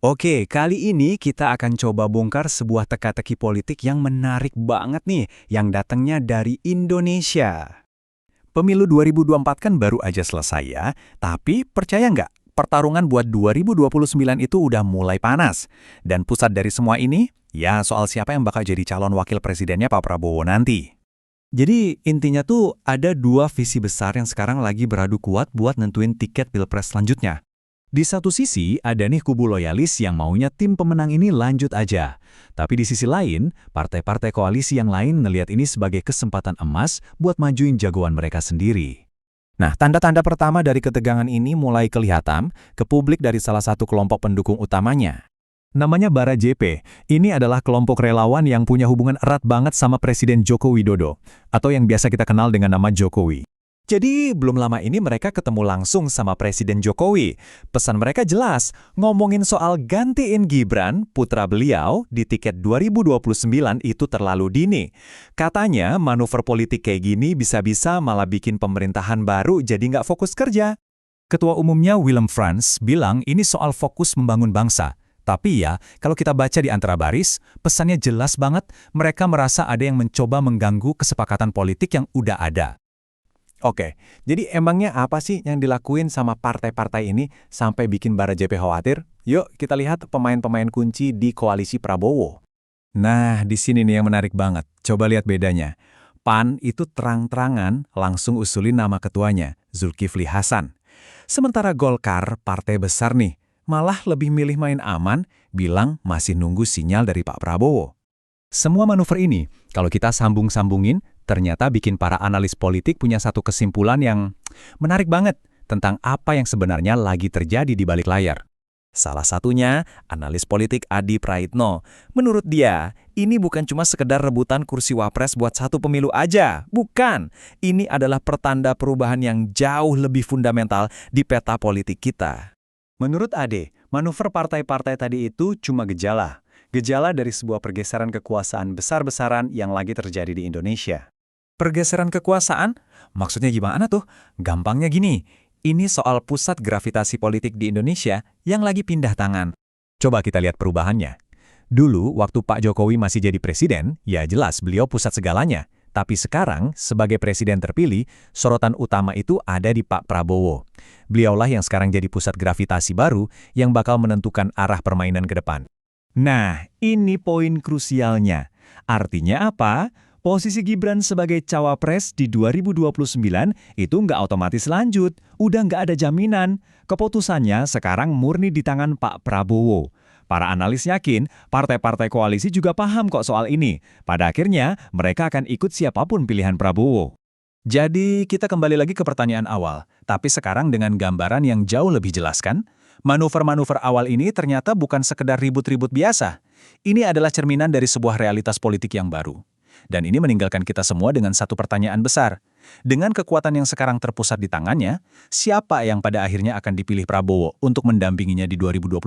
Oke, kali ini kita akan coba bongkar sebuah teka-teki politik yang menarik banget nih, yang datangnya dari Indonesia. Pemilu 2024 kan baru aja selesai ya, tapi percaya nggak, pertarungan buat 2029 itu udah mulai panas. Dan pusat dari semua ini, ya soal siapa yang bakal jadi calon wakil presidennya Pak Prabowo nanti. Jadi intinya tuh ada dua visi besar yang sekarang lagi beradu kuat buat nentuin tiket pilpres selanjutnya. Di satu sisi, ada nih kubu loyalis yang maunya tim pemenang ini lanjut aja. Tapi di sisi lain, partai-partai koalisi yang lain ngelihat ini sebagai kesempatan emas buat majuin jagoan mereka sendiri. Nah, tanda-tanda pertama dari ketegangan ini mulai kelihatan ke publik dari salah satu kelompok pendukung utamanya. Namanya Bara JP. Ini adalah kelompok relawan yang punya hubungan erat banget sama Presiden Joko Widodo, atau yang biasa kita kenal dengan nama Jokowi. Jadi, belum lama ini mereka ketemu langsung sama Presiden Jokowi. Pesan mereka jelas, ngomongin soal gantiin Gibran, putra beliau, di tiket 2029 itu terlalu dini. Katanya, manuver politik kayak gini bisa-bisa malah bikin pemerintahan baru jadi nggak fokus kerja. Ketua umumnya Willem Frans bilang ini soal fokus membangun bangsa. Tapi ya, kalau kita baca di antara baris, pesannya jelas banget, mereka merasa ada yang mencoba mengganggu kesepakatan politik yang udah ada. Oke, jadi emangnya apa sih yang dilakuin sama partai-partai ini sampai bikin Bara JP khawatir? Yuk kita lihat pemain-pemain kunci di koalisi Prabowo. Nah, di sini nih yang menarik banget. Coba lihat bedanya. PAN itu terang-terangan langsung usulin nama ketuanya, Zulkifli Hasan. Sementara Golkar, partai besar nih, malah lebih milih main aman, bilang masih nunggu sinyal dari Pak Prabowo. Semua manuver ini, kalau kita sambung-sambungin, ternyata bikin para analis politik punya satu kesimpulan yang menarik banget tentang apa yang sebenarnya lagi terjadi di balik layar. Salah satunya, analis politik Adi Praitno. Menurut dia, ini bukan cuma sekedar rebutan kursi wapres buat satu pemilu aja. Bukan, ini adalah pertanda perubahan yang jauh lebih fundamental di peta politik kita. Menurut Ade, manuver partai-partai tadi itu cuma gejala. Gejala dari sebuah pergeseran kekuasaan besar-besaran yang lagi terjadi di Indonesia. Pergeseran kekuasaan? Maksudnya gimana tuh? Gampangnya gini, ini soal pusat gravitasi politik di Indonesia yang lagi pindah tangan. Coba kita lihat perubahannya. Dulu, waktu Pak Jokowi masih jadi presiden, ya jelas beliau pusat segalanya. Tapi sekarang, sebagai presiden terpilih, sorotan utama itu ada di Pak Prabowo. Beliaulah yang sekarang jadi pusat gravitasi baru yang bakal menentukan arah permainan ke depan. Nah, ini poin krusialnya. Artinya apa? Posisi Gibran sebagai cawapres di 2029 itu nggak otomatis lanjut, udah nggak ada jaminan. Keputusannya sekarang murni di tangan Pak Prabowo. Para analis yakin, partai-partai koalisi juga paham kok soal ini. Pada akhirnya, mereka akan ikut siapapun pilihan Prabowo. Jadi, kita kembali lagi ke pertanyaan awal. Tapi sekarang dengan gambaran yang jauh lebih jelas kan? Manuver-manuver awal ini ternyata bukan sekedar ribut-ribut biasa. Ini adalah cerminan dari sebuah realitas politik yang baru. Dan ini meninggalkan kita semua dengan satu pertanyaan besar. Dengan kekuatan yang sekarang terpusat di tangannya, siapa yang pada akhirnya akan dipilih Prabowo untuk mendampinginya di 2029?